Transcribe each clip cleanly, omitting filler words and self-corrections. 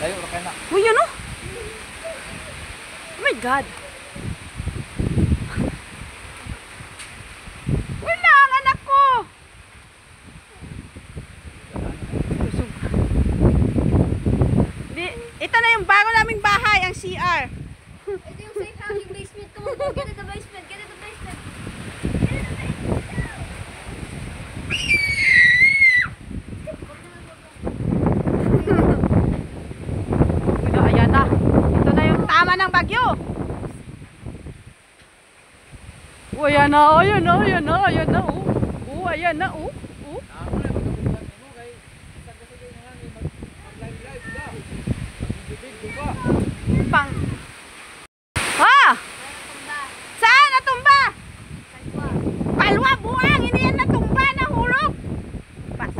Layo ra kay na. Uy, ano? Oh my God. Wala ang anak ko. Busog. Ito na yung bago naming bahay, ang CR. Ito yung safe house, yung basement. Come on, go get in the basement. Get in the basement. Ayan na. Ito na yung tama ng bagyo. Oh, ayan na, ayan na, ayan na, ayan na. Oh, ayan na, oh. Pang. Ha? Saan natumba? Kalwa, buang. Hindi yan natumba, nahulog. Pas.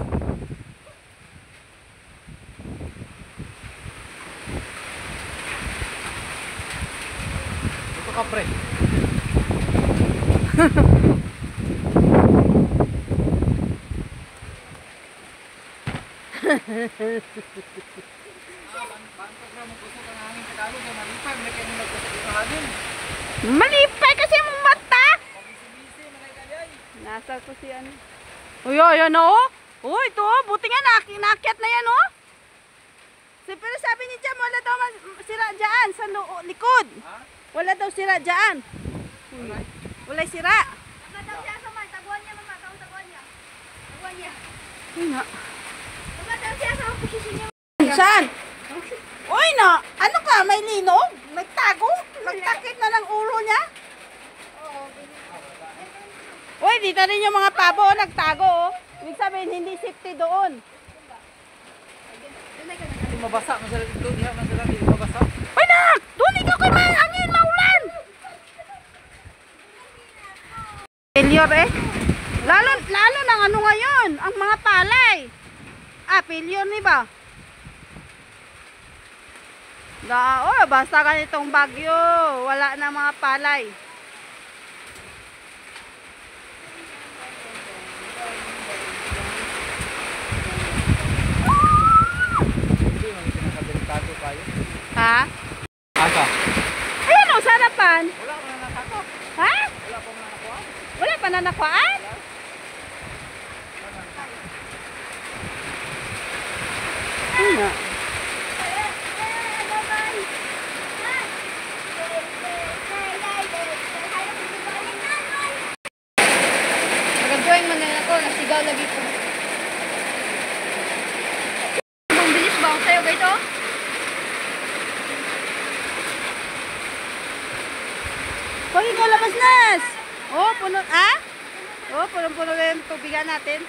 Ito ka pre. Malipay kasi mong mata. Nasa ko si ano. Uy, ayan na oh. Uy, ito oh. Buti nga nakyat na yan oh. Pero sabi ni Jam, wala daw sira dyan sa likod. Wala daw sira dyan. Wala sira. Taguan siya sa man. Taguan niya, mama. Taguan niya. Taguan niya. Uy na. Taguan siya sa posisyon niya. Saan? Uy na. Ano ka? May linog? Nagtago? Nagtakip na ng ulo niya? Uy, dito rin yung mga pabo oh, nagtago oh. Ibig sabihin, hindi safety doon. Hindi mabasa, masala dito, diha masala dito mabasa. Uy na! Doon ikaw kay may hangin, maulan! Failure eh. Lalo ng ano ngayon, ang mga palay. Failure ni ba? Basta ganitong bagyo, wala na mga palay. Hindi man pinakadelikado kayo. Ha? Asa? Ayan o, sarapan. Wala ko na nakako. Ha? Wala pa man nakuha. Wala pa na nakuhaan? Ano? Nag-drawing man na ako. Nasigaw lagi po. Bang bilis ba ako sa'yo, gaito? Pag ikaw labas nas! Oh, puno, ah? Oh, punong-puno na yung tubigan natin.